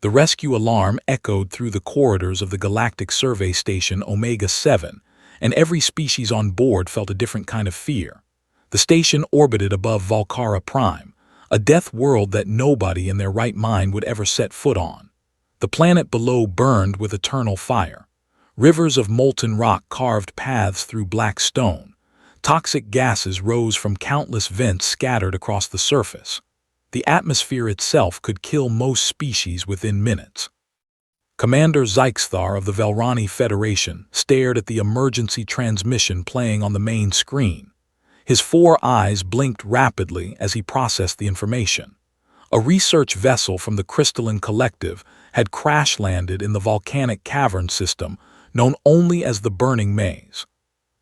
The rescue alarm echoed through the corridors of the Galactic Survey Station Omega-7, and every species on board felt a different kind of fear. The station orbited above Volcara Prime, a death world that nobody in their right mind would ever set foot on. The planet below burned with eternal fire. Rivers of molten rock carved paths through black stone. Toxic gases rose from countless vents scattered across the surface. The atmosphere itself could kill most species within minutes. Commander Zyxthar of the Velrani Federation stared at the emergency transmission playing on the main screen. His 4 eyes blinked rapidly as he processed the information. A research vessel from the Crystalline Collective had crash-landed in the volcanic cavern system known only as the Burning Maze.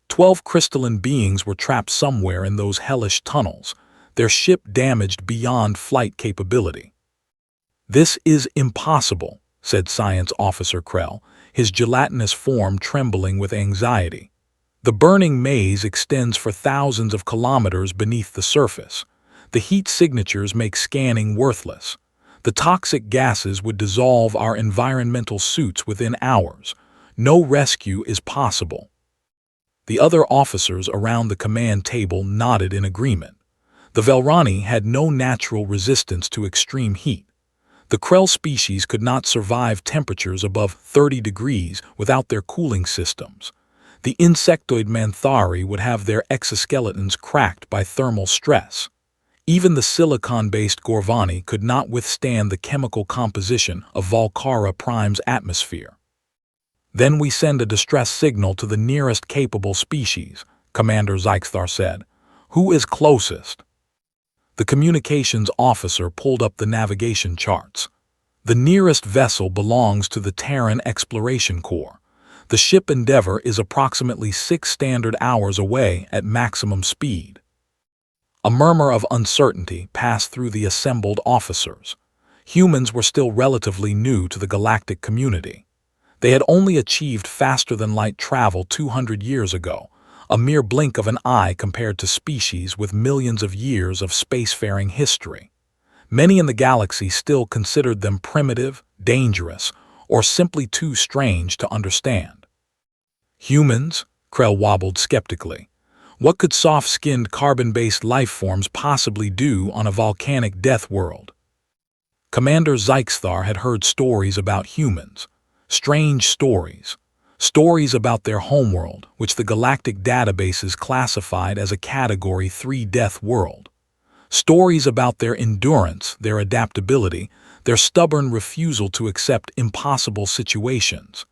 12 crystalline beings were trapped somewhere in those hellish tunnels, their ship damaged beyond flight capability. "This is impossible," said Science Officer Krell, his gelatinous form trembling with anxiety. "The Burning Maze extends for thousands of kilometers beneath the surface. The heat signatures make scanning worthless. The toxic gases would dissolve our environmental suits within hours. No rescue is possible." The other officers around the command table nodded in agreement. The Velrani had no natural resistance to extreme heat. The Krell species could not survive temperatures above 30 degrees without their cooling systems. The insectoid Manthari would have their exoskeletons cracked by thermal stress. Even the silicon-based Gorvani could not withstand the chemical composition of Volcara Prime's atmosphere. "Then we send a distress signal to the nearest capable species," Commander Zyxthar said. "Who is closest?" The communications officer pulled up the navigation charts. "The nearest vessel belongs to the Terran Exploration Corps. The ship Endeavor is approximately 6 standard hours away at maximum speed." A murmur of uncertainty passed through the assembled officers. Humans were still relatively new to the galactic community. They had only achieved faster-than-light travel 200 years ago, a mere blink of an eye compared to species with millions of years of spacefaring history. Many in the galaxy still considered them primitive, dangerous, or simply too strange to understand. "Humans?" Krell wobbled skeptically. "What could soft-skinned carbon-based life forms possibly do on a volcanic death world?" Commander Zyxthar had heard stories about humans. Strange stories. Stories about their homeworld, which the galactic databases classified as a Category 3 death world. Stories about their endurance, their adaptability, their stubborn refusal to accept impossible situations.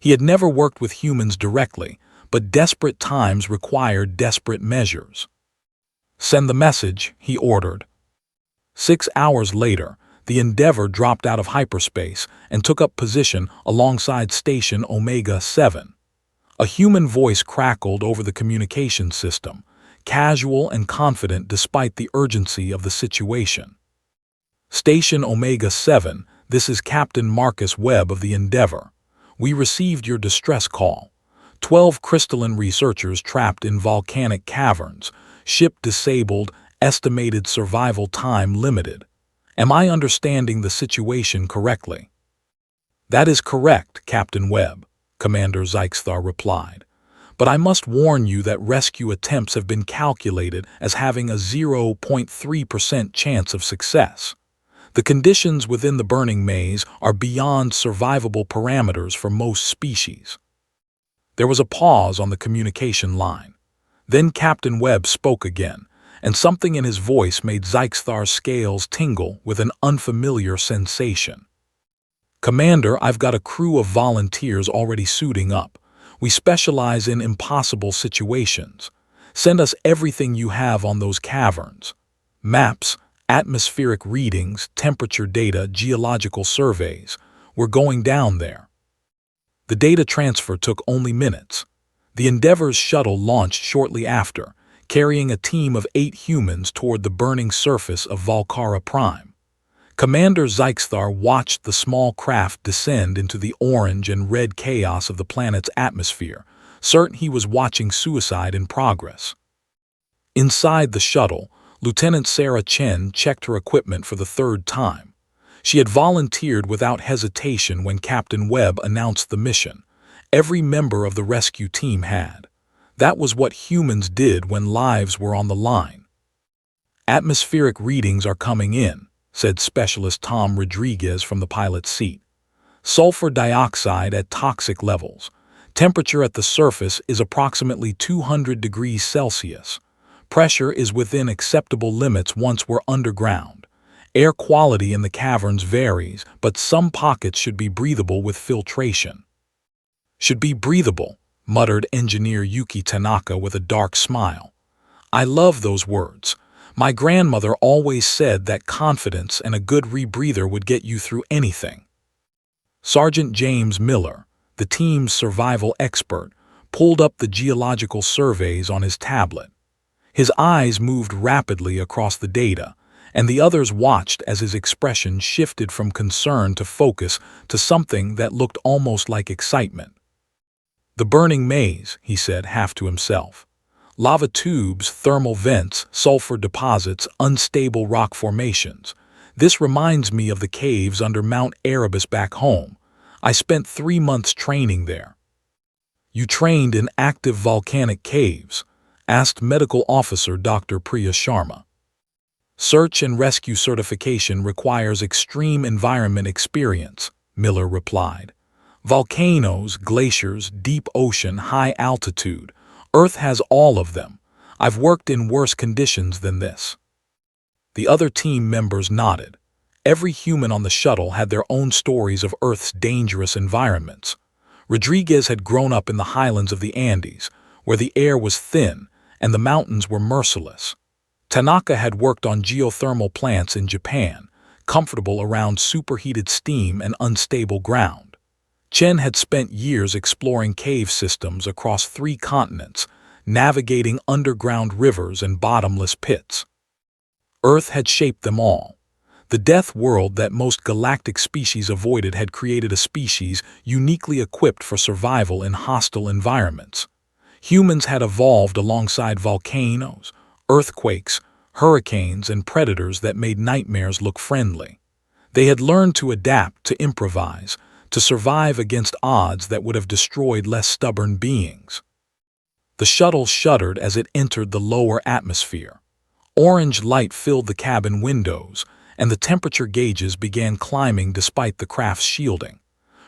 He had never worked with humans directly, but desperate times required desperate measures. "Send the message," he ordered. 6 hours later, the Endeavor dropped out of hyperspace and took up position alongside Station Omega-7. A human voice crackled over the communication system, casual and confident despite the urgency of the situation. "Station Omega-7, this is Captain Marcus Webb of the Endeavor. We received your distress call. 12 crystalline researchers trapped in volcanic caverns, ship disabled, estimated survival time limited. Am I understanding the situation correctly?" "That is correct, Captain Webb," Commander Zyxthar replied. "But I must warn you that rescue attempts have been calculated as having a 0.3% chance of success. The conditions within the Burning Maze are beyond survivable parameters for most species." There was a pause on the communication line. Then Captain Webb spoke again, and something in his voice made Zyxthar's scales tingle with an unfamiliar sensation. "Commander, I've got a crew of volunteers already suiting up. We specialize in impossible situations. Send us everything you have on those caverns. Maps, atmospheric readings, temperature data, geological surveys. We're going down there." The data transfer took only minutes. The Endeavor's shuttle launched shortly after, carrying a team of 8 humans toward the burning surface of Volcara Prime. Commander Zyxthar watched the small craft descend into the orange and red chaos of the planet's atmosphere, certain he was watching suicide in progress. Inside the shuttle, Lieutenant Sarah Chen checked her equipment for the 3rd time. She had volunteered without hesitation when Captain Webb announced the mission. Every member of the rescue team had. That was what humans did when lives were on the line. "Atmospheric readings are coming in," said Specialist Tom Rodriguez from the pilot's seat. "Sulfur dioxide at toxic levels. Temperature at the surface is approximately 200 degrees Celsius. Pressure is within acceptable limits once we're underground. Air quality in the caverns varies, but some pockets should be breathable with filtration." "Should be breathable," muttered engineer Yuki Tanaka with a dark smile. "I love those words. My grandmother always said that confidence and a good rebreather would get you through anything." Sergeant James Miller, the team's survival expert, pulled up the geological surveys on his tablet. His eyes moved rapidly across the data, and the others watched as his expression shifted from concern to focus to something that looked almost like excitement. "The burning maze," he said half to himself. "Lava tubes, thermal vents, sulfur deposits, unstable rock formations. This reminds me of the caves under Mount Erebus back home. I spent 3 months training there." "You trained in active volcanic caves?" asked Medical Officer Dr. Priya Sharma. "Search and rescue certification requires extreme environment experience," Miller replied. "Volcanoes, glaciers, deep ocean, high altitude. Earth has all of them. I've worked in worse conditions than this." The other team members nodded. Every human on the shuttle had their own stories of Earth's dangerous environments. Rodriguez had grown up in the highlands of the Andes, where the air was thin and the mountains were merciless. Tanaka had worked on geothermal plants in Japan, comfortable around superheated steam and unstable ground. Chen had spent years exploring cave systems across 3 continents, navigating underground rivers and bottomless pits. Earth had shaped them all. The death world that most galactic species avoided had created a species uniquely equipped for survival in hostile environments. Humans had evolved alongside volcanoes, earthquakes, hurricanes, and predators that made nightmares look friendly. They had learned to adapt, to improvise, to survive against odds that would have destroyed less stubborn beings. The shuttle shuddered as it entered the lower atmosphere. Orange light filled the cabin windows, and the temperature gauges began climbing despite the craft's shielding.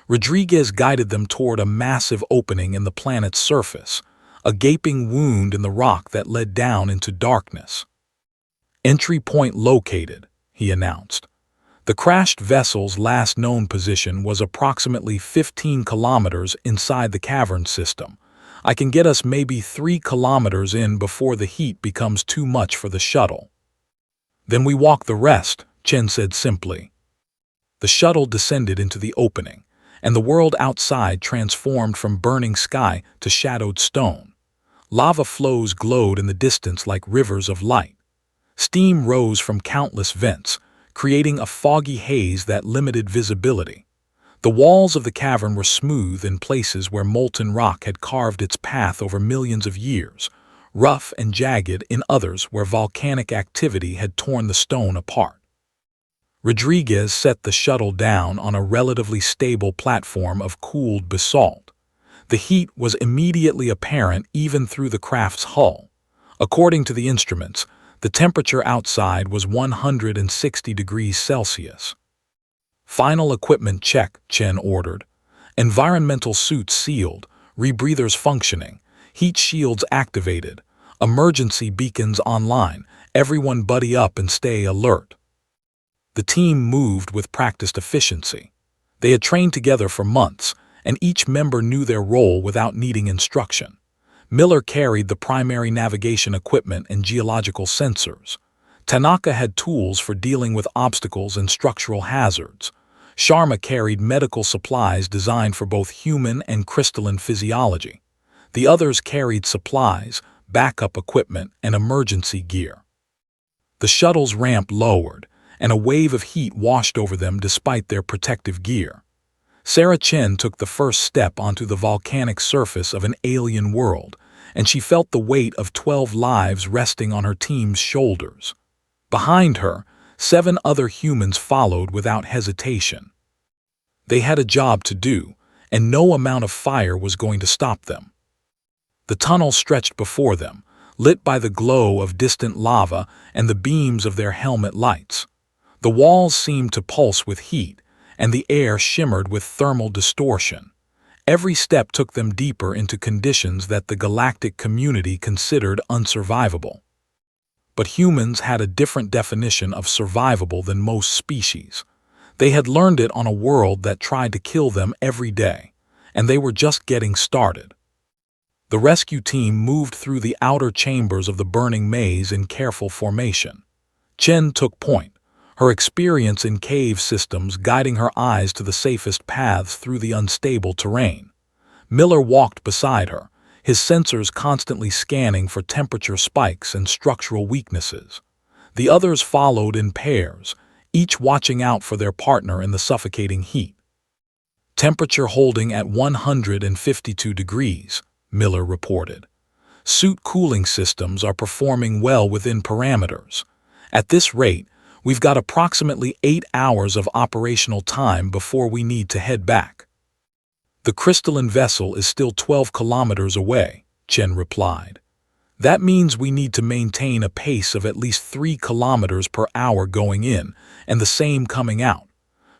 Rodriguez guided them toward a massive opening in the planet's surface, a gaping wound in the rock that led down into darkness. "Entry point located," he announced. The crashed vessel's last known position was approximately 15 kilometers inside the cavern system. "I can get us maybe 3 kilometers in before the heat becomes too much for the shuttle." "Then we walk the rest," Chen said simply. The shuttle descended into the opening, and the world outside transformed from burning sky to shadowed stone. Lava flows glowed in the distance like rivers of light. Steam rose from countless vents, creating a foggy haze that limited visibility. The walls of the cavern were smooth in places where molten rock had carved its path over millions of years, rough and jagged in others where volcanic activity had torn the stone apart. Rodriguez set the shuttle down on a relatively stable platform of cooled basalt. The heat was immediately apparent even through the craft's hull. According to the instruments, the temperature outside was 160 degrees Celsius. "Final equipment check," Chen ordered. "Environmental suits sealed, rebreathers functioning, heat shields activated, emergency beacons online. Everyone buddy up and stay alert." The team moved with practiced efficiency. They had trained together for months, and each member knew their role without needing instruction. Miller carried the primary navigation equipment and geological sensors. Tanaka had tools for dealing with obstacles and structural hazards. Sharma carried medical supplies designed for both human and crystalline physiology. The others carried supplies, backup equipment, and emergency gear. The shuttle's ramp lowered, and a wave of heat washed over them despite their protective gear. Sarah Chen took the first step onto the volcanic surface of an alien world, and she felt the weight of 12 lives resting on her team's shoulders. Behind her, 7 other humans followed without hesitation. They had a job to do, and no amount of fire was going to stop them. The tunnel stretched before them, lit by the glow of distant lava and the beams of their helmet lights. The walls seemed to pulse with heat, and the air shimmered with thermal distortion. Every step took them deeper into conditions that the galactic community considered unsurvivable. But humans had a different definition of survivable than most species. They had learned it on a world that tried to kill them every day, and they were just getting started. The rescue team moved through the outer chambers of the burning maze in careful formation. Chen took point, her experience in cave systems guiding her eyes to the safest paths through the unstable terrain. Miller walked beside her, his sensors constantly scanning for temperature spikes and structural weaknesses. The others followed in pairs, each watching out for their partner in the suffocating heat. Temperature holding at 152 degrees, Miller reported. Suit cooling systems are performing well within parameters. At this rate, we've got approximately 8 hours of operational time before we need to head back. The crystalline vessel is still 12 kilometers away, Chen replied. That means we need to maintain a pace of at least 3 kilometers per hour going in and the same coming out.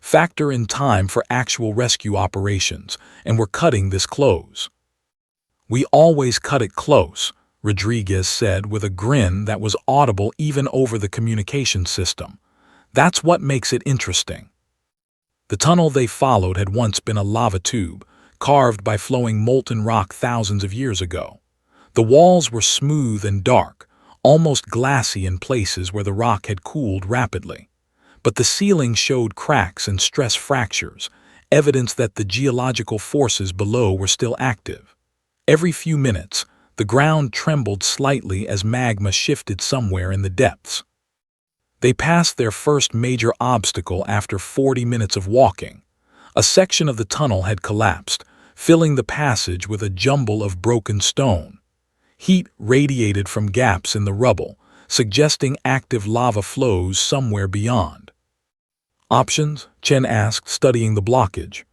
Factor in time for actual rescue operations, and we're cutting this close. We always cut it close, Rodriguez said with a grin that was audible even over the communication system. That's what makes it interesting. The tunnel they followed had once been a lava tube, carved by flowing molten rock thousands of years ago. The walls were smooth and dark, almost glassy in places where the rock had cooled rapidly. But the ceiling showed cracks and stress fractures, evidence that the geological forces below were still active. Every few minutes, the ground trembled slightly as magma shifted somewhere in the depths. They passed their first major obstacle after 40 minutes of walking. A section of the tunnel had collapsed, filling the passage with a jumble of broken stone. Heat radiated from gaps in the rubble, suggesting active lava flows somewhere beyond. Options? Chen asked, studying the blockage.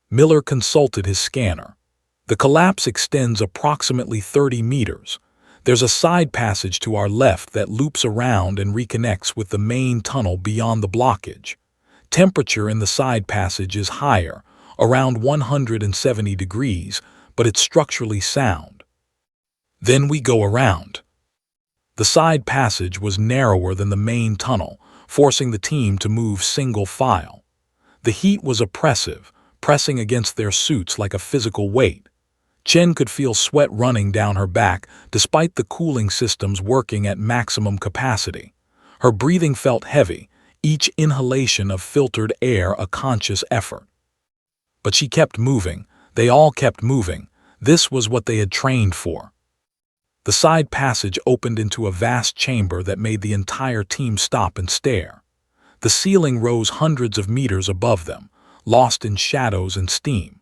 Miller consulted his scanner. The collapse extends approximately 30 meters. There's a side passage to our left that loops around and reconnects with the main tunnel beyond the blockage. Temperature in the side passage is higher, around 170 degrees, but it's structurally sound. Then we go around. The side passage was narrower than the main tunnel, forcing the team to move single file. The heat was oppressive, pressing against their suits like a physical weight. Chen could feel sweat running down her back despite the cooling systems working at maximum capacity. Her breathing felt heavy, each inhalation of filtered air a conscious effort. But she kept moving. They all kept moving. This was what they had trained for. The side passage opened into a vast chamber that made the entire team stop and stare. The ceiling rose hundreds of meters above them, lost in shadows and steam.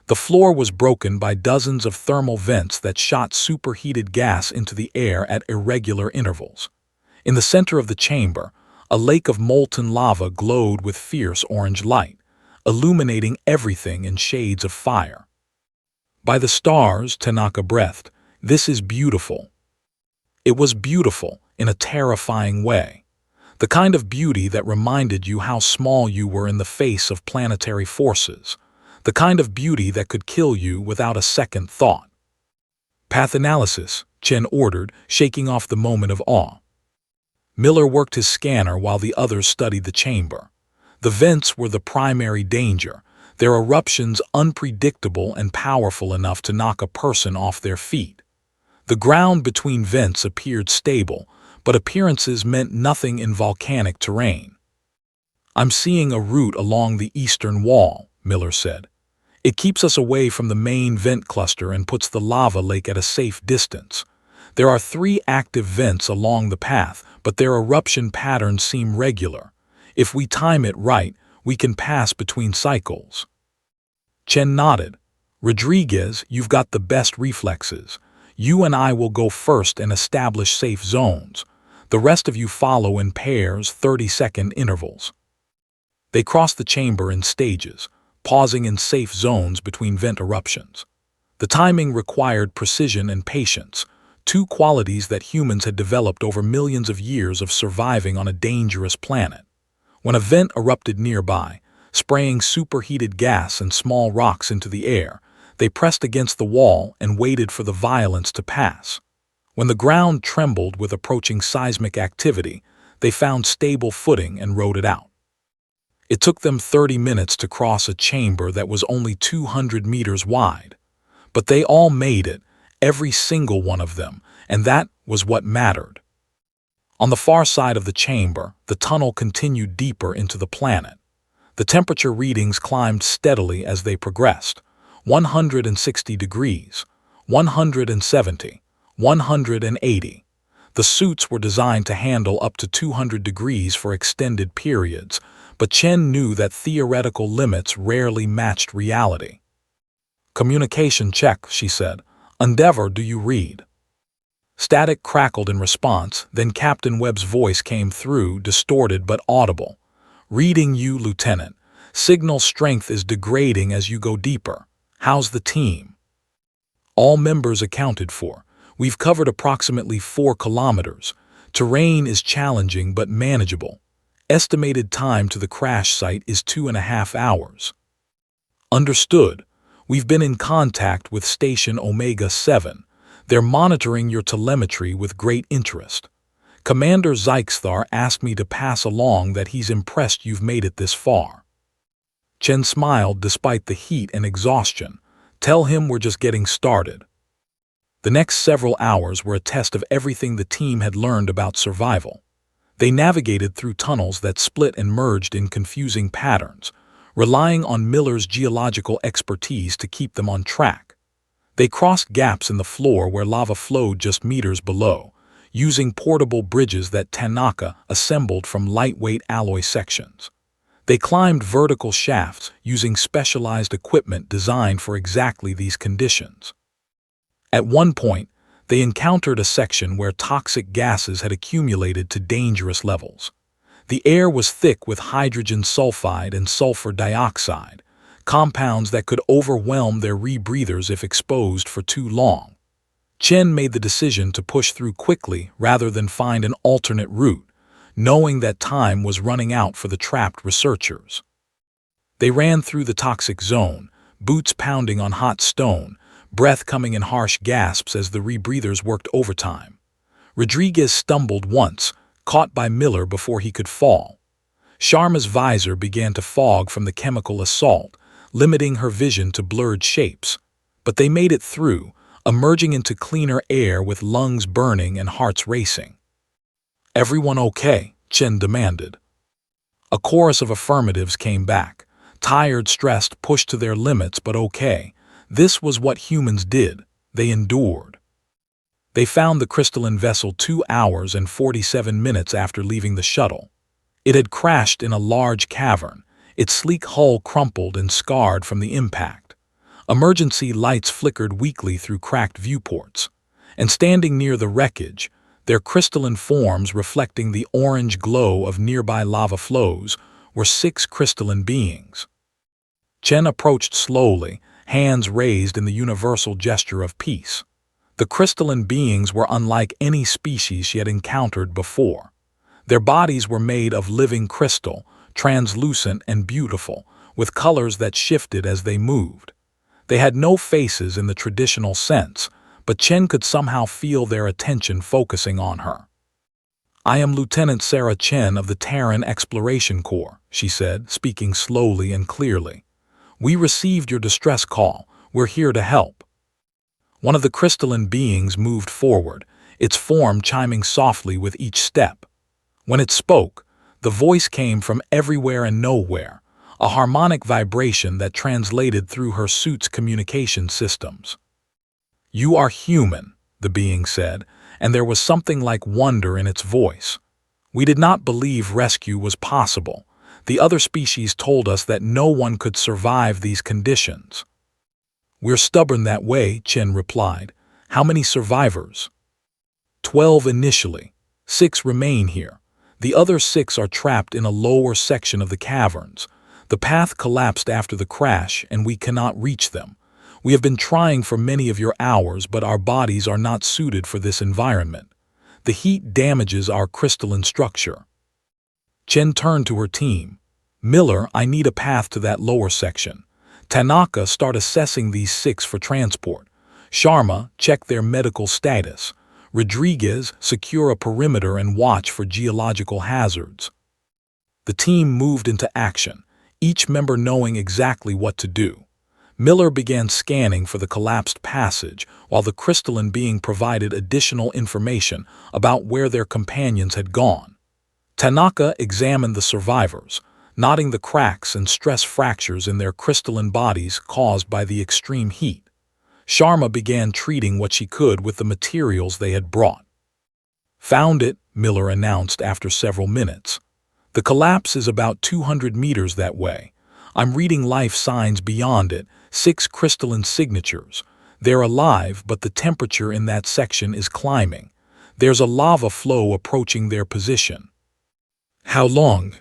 The floor was broken by dozens of thermal vents that shot superheated gas into the air at irregular intervals. In the center of the chamber, a lake of molten lava glowed with fierce orange light, illuminating everything in shades of fire. By the stars, Tanaka breathed, this is beautiful. It was beautiful in a terrifying way. The kind of beauty that reminded you how small you were in the face of planetary forces. The kind of beauty that could kill you without a second thought. Path analysis, Chen ordered, shaking off the moment of awe. Miller worked his scanner while the others studied the chamber. The vents were the primary danger, their eruptions unpredictable and powerful enough to knock a person off their feet. The ground between vents appeared stable, but appearances meant nothing in volcanic terrain. I'm seeing a route along the eastern wall, Miller said. It keeps us away from the main vent cluster and puts the lava lake at a safe distance. There are 3 active vents along the path, but their eruption patterns seem regular. If we time it right, we can pass between cycles. Chen nodded. Rodriguez, you've got the best reflexes. You and I will go first and establish safe zones. The rest of you follow in pairs, 30-second intervals. They crossed the chamber in stages, pausing in safe zones between vent eruptions. The timing required precision and patience, two qualities that humans had developed over millions of years of surviving on a dangerous planet. When a vent erupted nearby, spraying superheated gas and small rocks into the air, they pressed against the wall and waited for the violence to pass. When the ground trembled with approaching seismic activity, they found stable footing and rode it out. It took them 30 minutes to cross a chamber that was only 200 meters wide. But they all made it, every single one of them, and that was what mattered. On the far side of the chamber, the tunnel continued deeper into the planet. The temperature readings climbed steadily as they progressed. 160 degrees, 170, 180. The suits were designed to handle up to 200 degrees for extended periods, but Chen knew that theoretical limits rarely matched reality. "Communication check," she said. "Endeavor, do you read?" Static crackled in response, then Captain Webb's voice came through, distorted but audible. "Reading you, Lieutenant. Signal strength is degrading as you go deeper. How's the team?" "All members accounted for. We've covered approximately 4 kilometers. Terrain is challenging but manageable. Estimated time to the crash site is 2.5 hours." "Understood. We've been in contact with Station Omega 7. They're monitoring your telemetry with great interest. Commander Zykthar asked me to pass along that he's impressed you've made it this far." Chen smiled despite the heat and exhaustion. "Tell him we're just getting started." The next several hours were a test of everything the team had learned about survival. They navigated through tunnels that split and merged in confusing patterns, relying on Miller's geological expertise to keep them on track. They crossed gaps in the floor where lava flowed just meters below, using portable bridges that Tanaka assembled from lightweight alloy sections. They climbed vertical shafts using specialized equipment designed for exactly these conditions. At one point, they encountered a section where toxic gases had accumulated to dangerous levels. The air was thick with hydrogen sulfide and sulfur dioxide, compounds that could overwhelm their rebreathers if exposed for too long. Chen made the decision to push through quickly rather than find an alternate route, knowing that time was running out for the trapped researchers. They ran through the toxic zone, boots pounding on hot stone, breath coming in harsh gasps as the rebreathers worked overtime. Rodriguez stumbled once, caught by Miller before he could fall. Sharma's visor began to fog from the chemical assault, limiting her vision to blurred shapes. But they made it through, emerging into cleaner air with lungs burning and hearts racing. "Everyone okay?" Chen demanded. A chorus of affirmatives came back. Tired, stressed, pushed to their limits, but okay. This was what humans did. They endured. They found the crystalline vessel 2 hours and 47 minutes after leaving the shuttle. It had crashed in a large cavern, its sleek hull crumpled and scarred from the impact. Emergency lights flickered weakly through cracked viewports. And standing near the wreckage, their crystalline forms reflecting the orange glow of nearby lava flows, were 6 crystalline beings. Chen approached slowly, hands raised in the universal gesture of peace. The crystalline beings were unlike any species she had encountered before. Their bodies were made of living crystal, translucent and beautiful, with colors that shifted as they moved. They had no faces in the traditional sense, but Chen could somehow feel their attention focusing on her. "I am Lieutenant Sarah Chen of the Terran Exploration Corps," she said, speaking slowly and clearly. "We received your distress call. We're here to help." One of the crystalline beings moved forward, its form chiming softly with each step. When it spoke, the voice came from everywhere and nowhere, a harmonic vibration that translated through her suit's communication systems. "You are human," the being said, and there was something like wonder in its voice. "We did not believe rescue was possible. The other species told us that no one could survive these conditions." "We're stubborn that way," Chen replied. "How many survivors?" 12 initially. 6 remain here. The other 6 are trapped in a lower section of the caverns. The path collapsed after the crash, and we cannot reach them. We have been trying for many of your hours, but our bodies are not suited for this environment. The heat damages our crystalline structure. Chen turned to her team. Miller, I need a path to that lower section. Tanaka, start assessing these 6 for transport. Sharma, check their medical status. Rodriguez, secure a perimeter and watch for geological hazards. The team moved into action, each member knowing exactly what to do. Miller began scanning for the collapsed passage, while the crystalline being provided additional information about where their companions had gone. Tanaka examined the survivors, noting the cracks and stress fractures in their crystalline bodies caused by the extreme heat. Sharma began treating what she could with the materials they had brought. Found it, Miller announced after several minutes. The collapse is about 200 meters that way. I'm reading life signs beyond it, 6 crystalline signatures. They're alive, but the temperature in that section is climbing. There's a lava flow approaching their position. How long?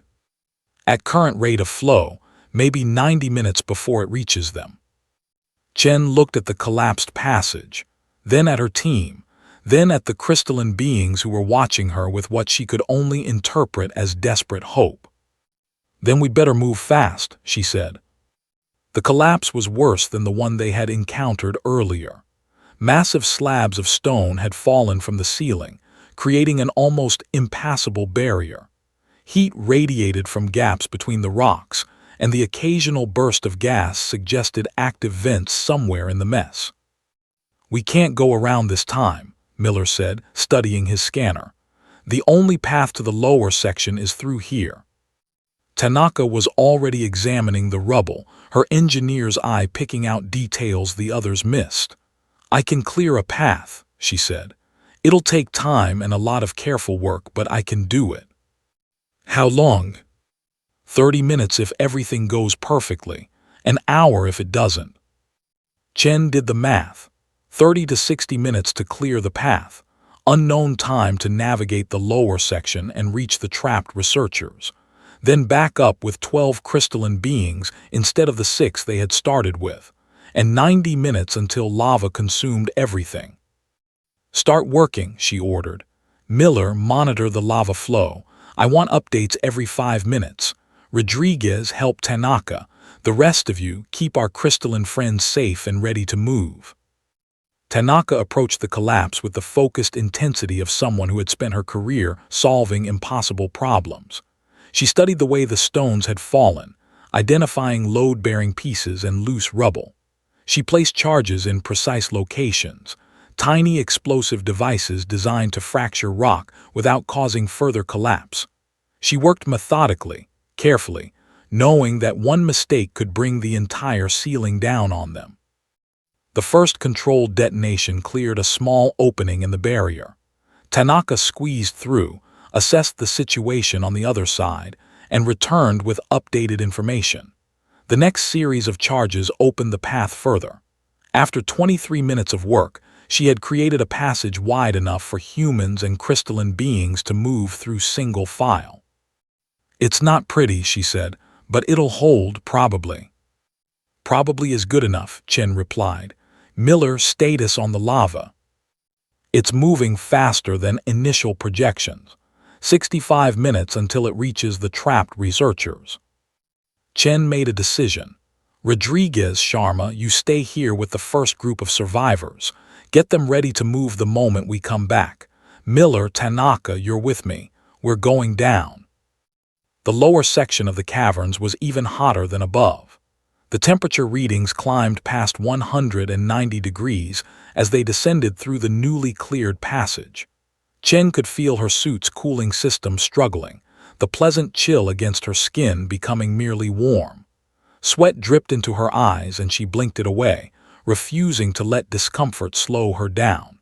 At current rate of flow, maybe 90 minutes before it reaches them. Chen looked at the collapsed passage, then at her team, then at the crystalline beings who were watching her with what she could only interpret as desperate hope. Then we better move fast, she said. The collapse was worse than the one they had encountered earlier. Massive slabs of stone had fallen from the ceiling, creating an almost impassable barrier. Heat radiated from gaps between the rocks, and the occasional burst of gas suggested active vents somewhere in the mess. We can't go around this time, Miller said, studying his scanner. The only path to the lower section is through here. Tanaka was already examining the rubble, her engineer's eye picking out details the others missed. I can clear a path, she said. It'll take time and a lot of careful work, but I can do it. How long? 30 minutes if everything goes perfectly, an hour if it doesn't. Chen did the math. 30 to 60 minutes to clear the path, unknown time to navigate the lower section and reach the trapped researchers. Then back up with 12 crystalline beings instead of the 6 they had started with, and 90 minutes until lava consumed everything. Start working, she ordered. Miller, monitor the lava flow. I want updates every 5 minutes. Rodriguez, help Tanaka. The rest of you, keep our crystalline friends safe and ready to move. Tanaka approached the collapse with the focused intensity of someone who had spent her career solving impossible problems. She studied the way the stones had fallen, identifying load-bearing pieces and loose rubble. She placed charges in precise locations, tiny explosive devices designed to fracture rock without causing further collapse. She worked methodically, carefully, knowing that one mistake could bring the entire ceiling down on them. The first controlled detonation cleared a small opening in the barrier. Tanaka squeezed through, assessed the situation on the other side, and returned with updated information. The next series of charges opened the path further. After 23 minutes of work, she had created a passage wide enough for humans and crystalline beings to move through single file. It's not pretty, she said, but it'll hold, probably. Probably is good enough, Chen replied. Miller, status on the lava. It's moving faster than initial projections. 65 minutes until it reaches the trapped researchers. Chen made a decision. Rodriguez, Sharma, you stay here with the first group of survivors. Get them ready to move the moment we come back. Miller, Tanaka, you're with me. We're going down. The lower section of the caverns was even hotter than above. The temperature readings climbed past 190 degrees as they descended through the newly cleared passage. Chen could feel her suit's cooling system struggling, the pleasant chill against her skin becoming merely warm. Sweat dripped into her eyes and she blinked it away, refusing to let discomfort slow her down.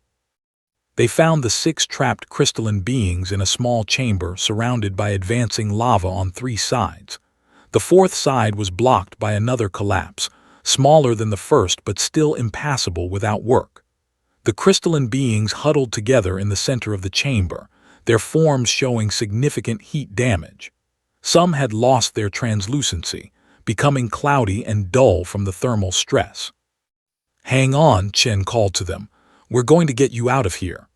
They found the 6 trapped crystalline beings in a small chamber surrounded by advancing lava on 3 sides. The 4th side was blocked by another collapse, smaller than the first but still impassable without work. The crystalline beings huddled together in the center of the chamber, their forms showing significant heat damage. Some had lost their translucency, becoming cloudy and dull from the thermal stress. "Hang on," Chen called to them. "We're going to get you out of here."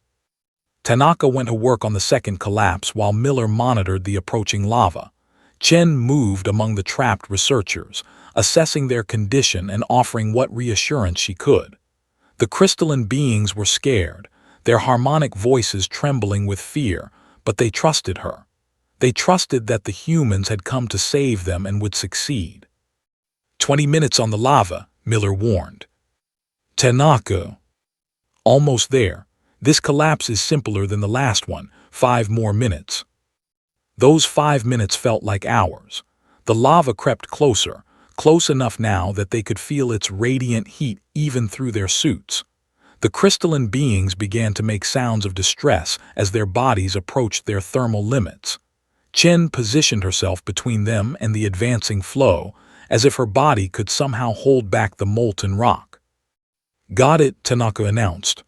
Tanaka went to work on the second collapse while Miller monitored the approaching lava. Chen moved among the trapped researchers, assessing their condition and offering what reassurance she could. The crystalline beings were scared, their harmonic voices trembling with fear, but they trusted her. They trusted that the humans had come to save them and would succeed. 20 minutes on the lava," Miller warned. Tanaka. "Almost there. This collapse is simpler than the last one. 5 more minutes." Those 5 minutes felt like hours. The lava crept closer, close enough now that they could feel its radiant heat even through their suits. The crystalline beings began to make sounds of distress as their bodies approached their thermal limits. Chen positioned herself between them and the advancing flow, as if her body could somehow hold back the molten rock. "Got it," Tanaka announced.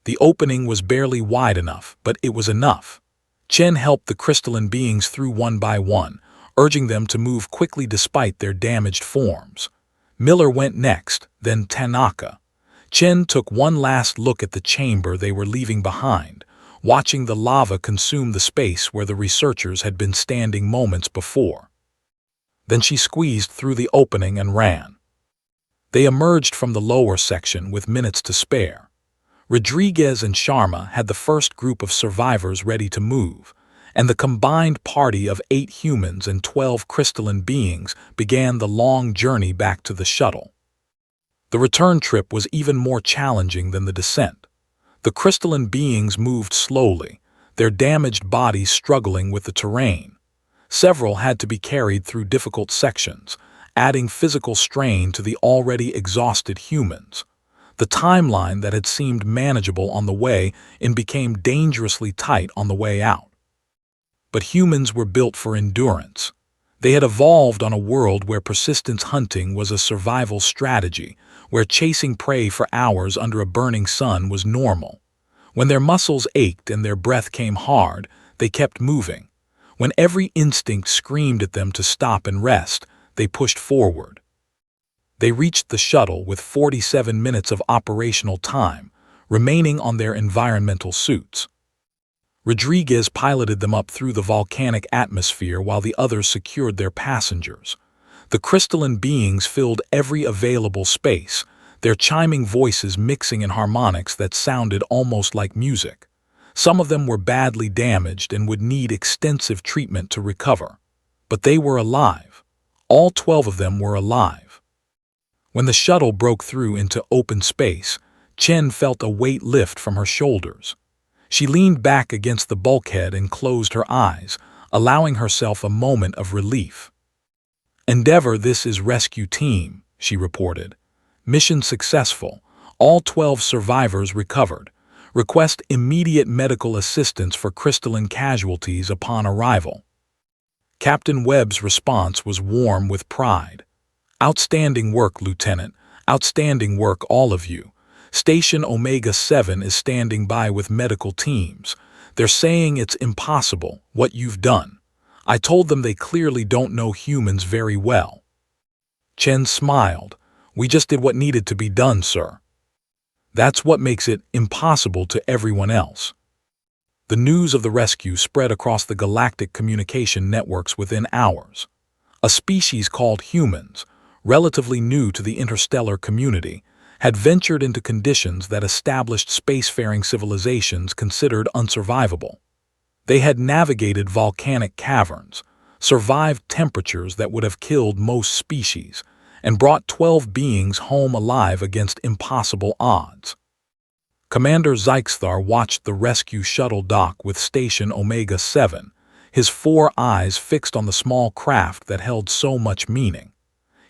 The opening was barely wide enough, but it was enough. Chen helped the crystalline beings through one by one, urging them to move quickly despite their damaged forms. Miller went next, then Tanaka. Chen took one last look at the chamber they were leaving behind, watching the lava consume the space where the researchers had been standing moments before. Then she squeezed through the opening and ran. They emerged from the lower section with minutes to spare. Rodriguez and Sharma had the first group of survivors ready to move, and the combined party of 8 humans and 12 crystalline beings began the long journey back to the shuttle. The return trip was even more challenging than the descent. The crystalline beings moved slowly, their damaged bodies struggling with the terrain. Several had to be carried through difficult sections, adding physical strain to the already exhausted humans. The timeline that had seemed manageable on the way in became dangerously tight on the way out. But humans were built for endurance. They had evolved on a world where persistence hunting was a survival strategy, where chasing prey for hours under a burning sun was normal. When their muscles ached and their breath came hard, they kept moving. When every instinct screamed at them to stop and rest, they pushed forward. They reached the shuttle with 47 minutes of operational time, remaining on their environmental suits. Rodriguez piloted them up through the volcanic atmosphere while the others secured their passengers. The crystalline beings filled every available space, their chiming voices mixing in harmonics that sounded almost like music. Some of them were badly damaged and would need extensive treatment to recover. But they were alive. All 12 of them were alive. When the shuttle broke through into open space, Chen felt a weight lift from her shoulders. She leaned back against the bulkhead and closed her eyes, allowing herself a moment of relief. "Endeavor, this is rescue team," she reported. "Mission successful. All 12 survivors recovered. Request immediate medical assistance for crystalline casualties upon arrival." Captain Webb's response was warm with pride. "Outstanding work, Lieutenant. Outstanding work, all of you. Station Omega-7 is standing by with medical teams. They're saying it's impossible, what you've done. I told them they clearly don't know humans very well." Chen smiled. "We just did what needed to be done, sir. That's what makes it impossible to everyone else." The news of the rescue spread across the galactic communication networks within hours. A species called humans, relatively new to the interstellar community, had ventured into conditions that established spacefaring civilizations considered unsurvivable. They had navigated volcanic caverns, survived temperatures that would have killed most species, and brought 12 beings home alive against impossible odds. Commander Zeixthar watched the rescue shuttle dock with Station Omega-7, his 4 eyes fixed on the small craft that held so much meaning.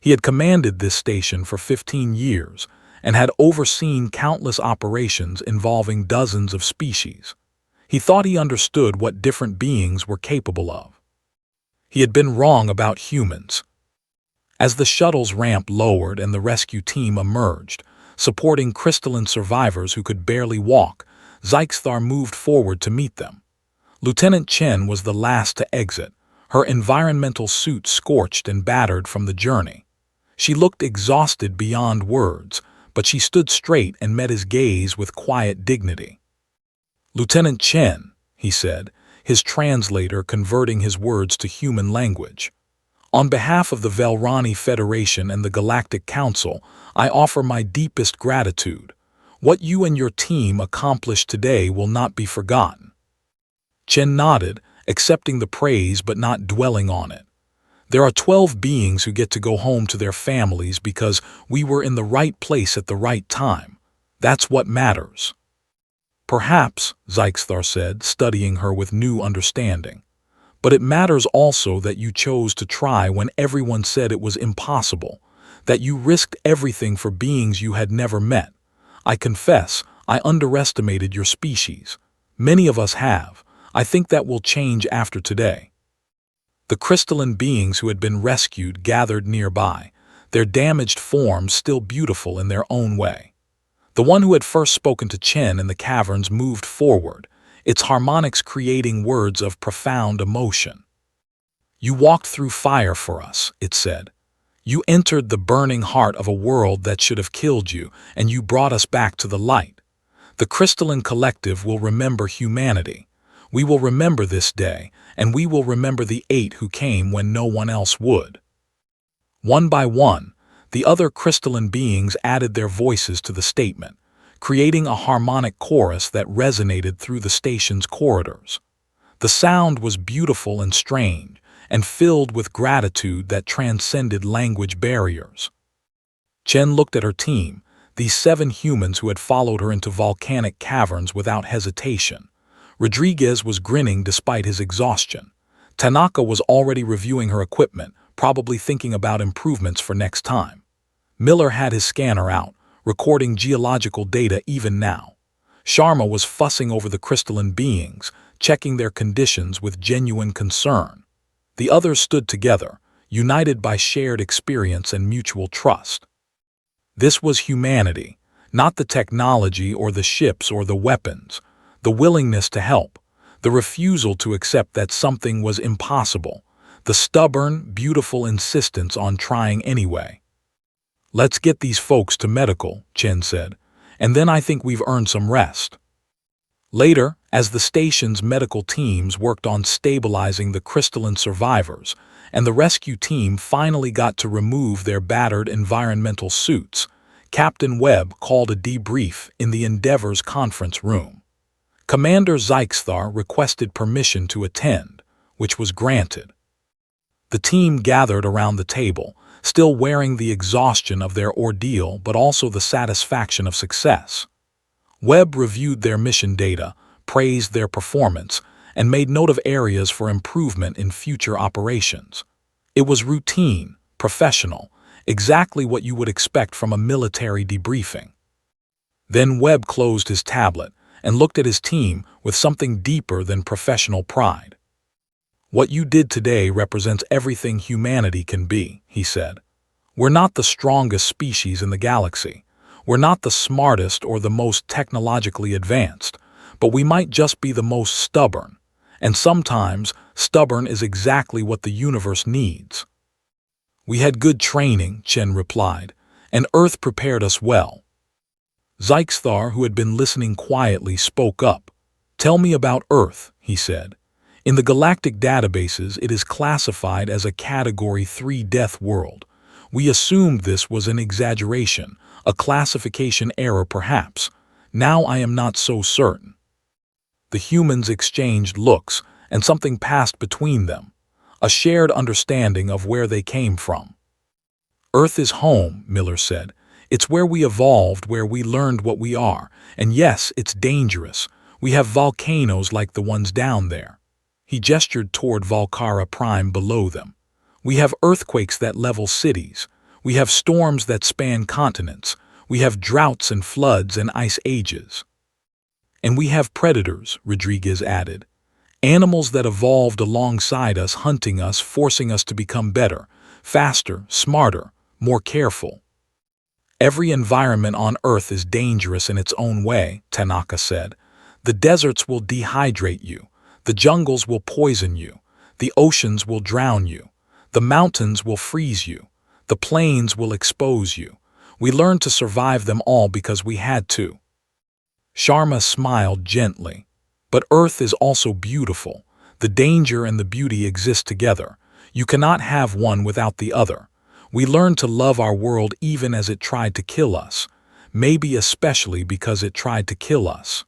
He had commanded this station for 15 years and had overseen countless operations involving dozens of species. He thought he understood what different beings were capable of. He had been wrong about humans. As the shuttle's ramp lowered and the rescue team emerged, supporting crystalline survivors who could barely walk, Zeixthar moved forward to meet them. Lieutenant Chen was the last to exit, her environmental suit scorched and battered from the journey. She looked exhausted beyond words, but she stood straight and met his gaze with quiet dignity. "Lieutenant Chen," he said, his translator converting his words to human language. "On behalf of the Velrani Federation and the Galactic Council, I offer my deepest gratitude. What you and your team accomplished today will not be forgotten." Chen nodded, accepting the praise but not dwelling on it. "There are 12 beings who get to go home to their families because we were in the right place at the right time. That's what matters." "Perhaps," Zykthar said, studying her with new understanding. "But it matters also that you chose to try when everyone said it was impossible, that you risked everything for beings you had never met. I confess, I underestimated your species. Many of us have. I think that will change after today." The crystalline beings who had been rescued gathered nearby, their damaged forms still beautiful in their own way. The one who had first spoken to Chen in the caverns moved forward, its harmonics creating words of profound emotion. "You walked through fire for us," it said. "You entered the burning heart of a world that should have killed you, and you brought us back to the light. The crystalline collective will remember humanity. We will remember this day, and we will remember the 8 who came when no one else would." One by one, the other crystalline beings added their voices to the statement, creating a harmonic chorus that resonated through the station's corridors. The sound was beautiful and strange, and filled with gratitude that transcended language barriers. Chen looked at her team, these 7 humans who had followed her into volcanic caverns without hesitation. Rodriguez was grinning despite his exhaustion. Tanaka was already reviewing her equipment, probably thinking about improvements for next time. Miller had his scanner out, recording geological data even now. Sharma was fussing over the crystalline beings, checking their conditions with genuine concern. The others stood together, united by shared experience and mutual trust. This was humanity, not the technology or the ships or the weapons. The willingness to help, the refusal to accept that something was impossible, the stubborn, beautiful insistence on trying anyway. "Let's get these folks to medical," Chen said, "and then I think we've earned some rest." Later, as the station's medical teams worked on stabilizing the crystalline survivors, and the rescue team finally got to remove their battered environmental suits, Captain Webb called a debrief in the Endeavor's conference room. Commander Zykthar requested permission to attend, which was granted. The team gathered around the table, still wearing the exhaustion of their ordeal but also the satisfaction of success. Webb reviewed their mission data, praised their performance, and made note of areas for improvement in future operations. It was routine, professional, exactly what you would expect from a military debriefing. Then Webb closed his tablet and looked at his team with something deeper than professional pride. "What you did today represents everything humanity can be," he said. "We're not the strongest species in the galaxy. We're not the smartest or the most technologically advanced, but we might just be the most stubborn. And sometimes, stubborn is exactly what the universe needs." "We had good training," Chen replied, "and Earth prepared us well." Zykthar, who had been listening quietly, spoke up. "Tell me about Earth," he said. "In the galactic databases, it is classified as a Category 3 death world. We assumed this was an exaggeration, a classification error perhaps. Now I am not so certain." The humans exchanged looks, and something passed between them, a shared understanding of where they came from. "Earth is home," Miller said. "It's where we evolved, where we learned what we are. And yes, it's dangerous. We have volcanoes like the ones down there." He gestured toward Volcara Prime below them. "We have earthquakes that level cities. We have storms that span continents. We have droughts and floods and ice ages." "And we have predators," Rodriguez added. "Animals that evolved alongside us, hunting us, forcing us to become better, faster, smarter, more careful." "Every environment on Earth is dangerous in its own way," Tanaka said. "The deserts will dehydrate you. The jungles will poison you. The oceans will drown you. The mountains will freeze you. The plains will expose you. We learned to survive them all because we had to. Sharma smiled gently. But Earth is also beautiful. The danger and the beauty exist together. You cannot have one without the other. We learned to love our world even as it tried to kill us. Maybe especially because it tried to kill us.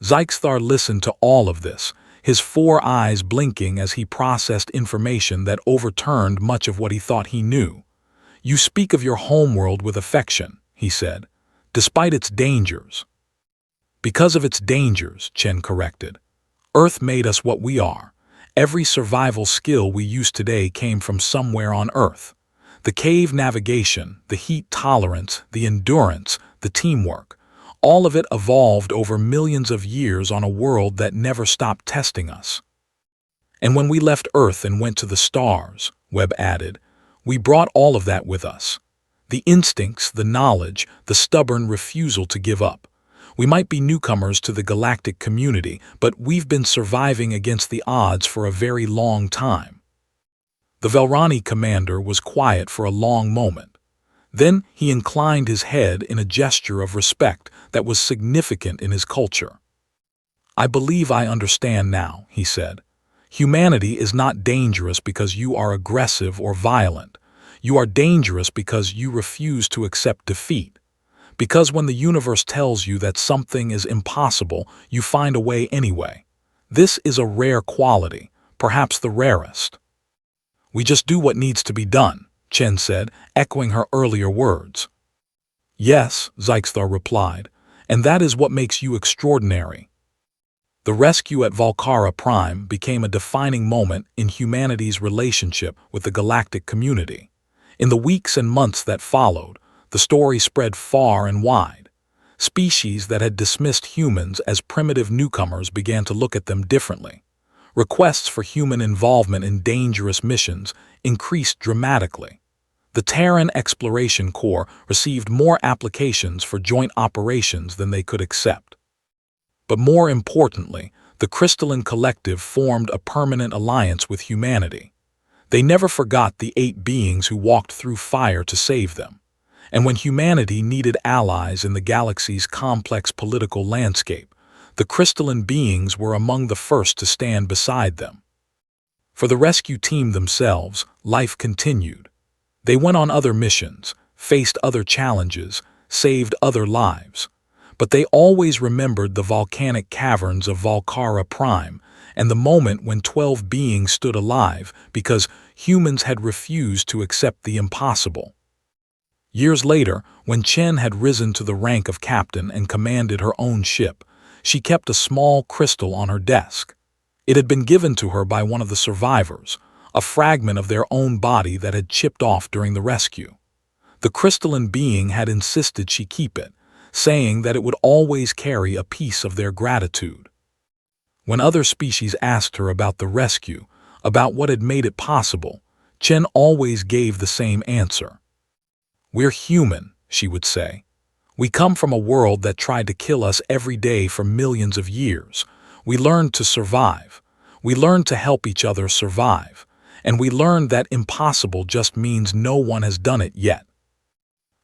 TongueThe listened to all of this, his 4 eyes blinking as he processed information that overturned much of what he thought he knew. You speak of your homeworld with affection, he said, despite its dangers. Because of its dangers, Chen corrected. Earth made us what we are. Every survival skill we use today came from somewhere on Earth. The cave navigation, the heat tolerance, the endurance, the teamwork, all of it evolved over millions of years on a world that never stopped testing us. And when we left Earth and went to the stars, Webb added, we brought all of that with us. The instincts, the knowledge, the stubborn refusal to give up. We might be newcomers to the galactic community, but we've been surviving against the odds for a very long time. The Velrani commander was quiet for a long moment. Then he inclined his head in a gesture of respect that was significant in his culture. I believe I understand now, he said. Humanity is not dangerous because you are aggressive or violent. You are dangerous because you refuse to accept defeat. Because when the universe tells you that something is impossible, you find a way anyway. This is a rare quality, perhaps the rarest. We just do what needs to be done, Chen said, echoing her earlier words. Yes, TongueThe replied, and that is what makes you extraordinary. The rescue at Volcara Prime became a defining moment in humanity's relationship with the galactic community. In the weeks and months that followed, the story spread far and wide. Species that had dismissed humans as primitive newcomers began to look at them differently. Requests for human involvement in dangerous missions increased dramatically. The Terran Exploration Corps received more applications for joint operations than they could accept. But more importantly, the Crystalline Collective formed a permanent alliance with humanity. They never forgot the 8 beings who walked through fire to save them. And when humanity needed allies in the galaxy's complex political landscape, the crystalline beings were among the first to stand beside them. For the rescue team themselves, life continued. They went on other missions, faced other challenges, saved other lives. But they always remembered the volcanic caverns of Volcara Prime and the moment when 12 beings stood alive because humans had refused to accept the impossible. Years later, when Chen had risen to the rank of captain and commanded her own ship, she kept a small crystal on her desk. It had been given to her by one of the survivors, a fragment of their own body that had chipped off during the rescue. The crystalline being had insisted she keep it, saying that it would always carry a piece of their gratitude. When other species asked her about the rescue, about what had made it possible, Chen always gave the same answer. We're human, she would say. We come from a world that tried to kill us every day for millions of years. We learned to survive. We learned to help each other survive. And we learned that impossible just means no one has done it yet.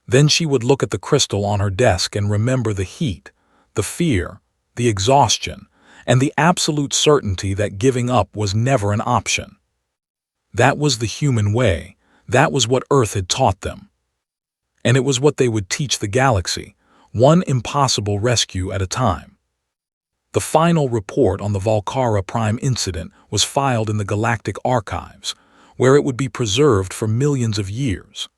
Then she would look at the crystal on her desk and remember the heat, the fear, the exhaustion, and the absolute certainty that giving up was never an option. That was the human way. That was what Earth had taught them. And it was what they would teach the galaxy, one impossible rescue at a time. The final report on the Volcara Prime incident was filed in the Galactic Archives, where it would be preserved for millions of years.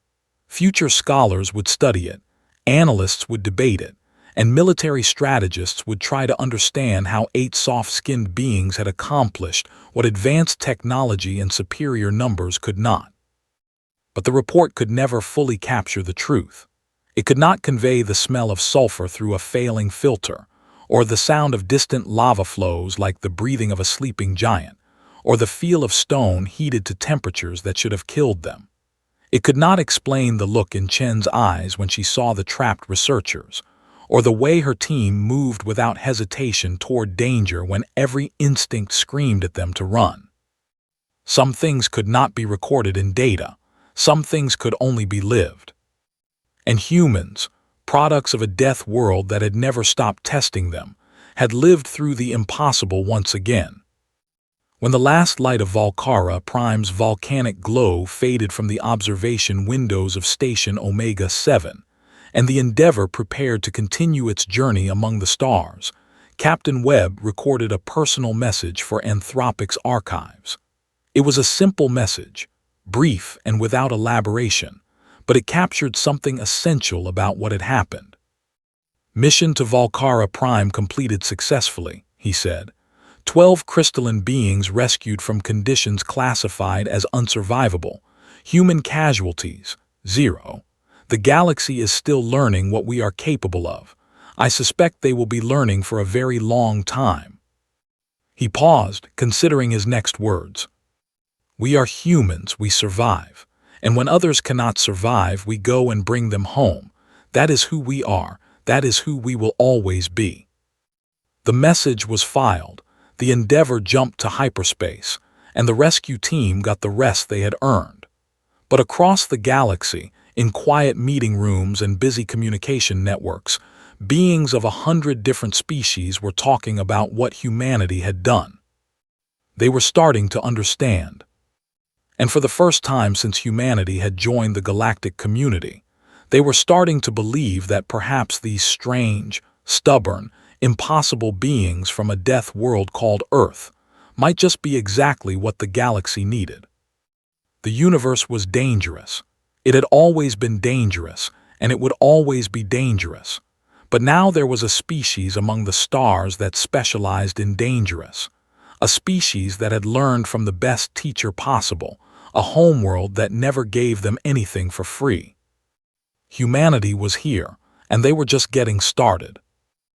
Future scholars would study it, analysts would debate it, and military strategists would try to understand how 8 soft-skinned beings had accomplished what advanced technology and superior numbers could not. But the report could never fully capture the truth. It could not convey the smell of sulfur through a failing filter, or the sound of distant lava flows like the breathing of a sleeping giant, or the feel of stone heated to temperatures that should have killed them. It could not explain the look in Chen's eyes when she saw the trapped researchers, or the way her team moved without hesitation toward danger when every instinct screamed at them to run. Some things could not be recorded in data. Some things could only be lived. And humans, products of a death world that had never stopped testing them, had lived through the impossible once again. When the last light of Volcara Prime's volcanic glow faded from the observation windows of Station Omega 7, and the Endeavour prepared to continue its journey among the stars, Captain Webb recorded a personal message for Anthropic's archives. It was a simple message, brief and without elaboration, but it captured something essential about what had happened. "Mission to Volcara Prime completed successfully," he said. 12 crystalline beings rescued from conditions classified as unsurvivable. Human casualties, 0. The galaxy is still learning what we are capable of. I suspect they will be learning for a very long time. He paused, considering his next words. "We are humans, we survive. And when others cannot survive, we go and bring them home. That is who we are. That is who we will always be." The message was filed. The Endeavour jumped to hyperspace, and the rescue team got the rest they had earned. But across the galaxy, in quiet meeting rooms and busy communication networks, beings of 100 different species were talking about what humanity had done. They were starting to understand. And for the first time since humanity had joined the galactic community, they were starting to believe that perhaps these strange, stubborn, impossible beings from a death world called Earth might just be exactly what the galaxy needed. The universe was dangerous. It had always been dangerous, and it would always be dangerous. But now there was a species among the stars that specialized in dangerous, a species that had learned from the best teacher possible, a homeworld that never gave them anything for free. Humanity was here, and they were just getting started.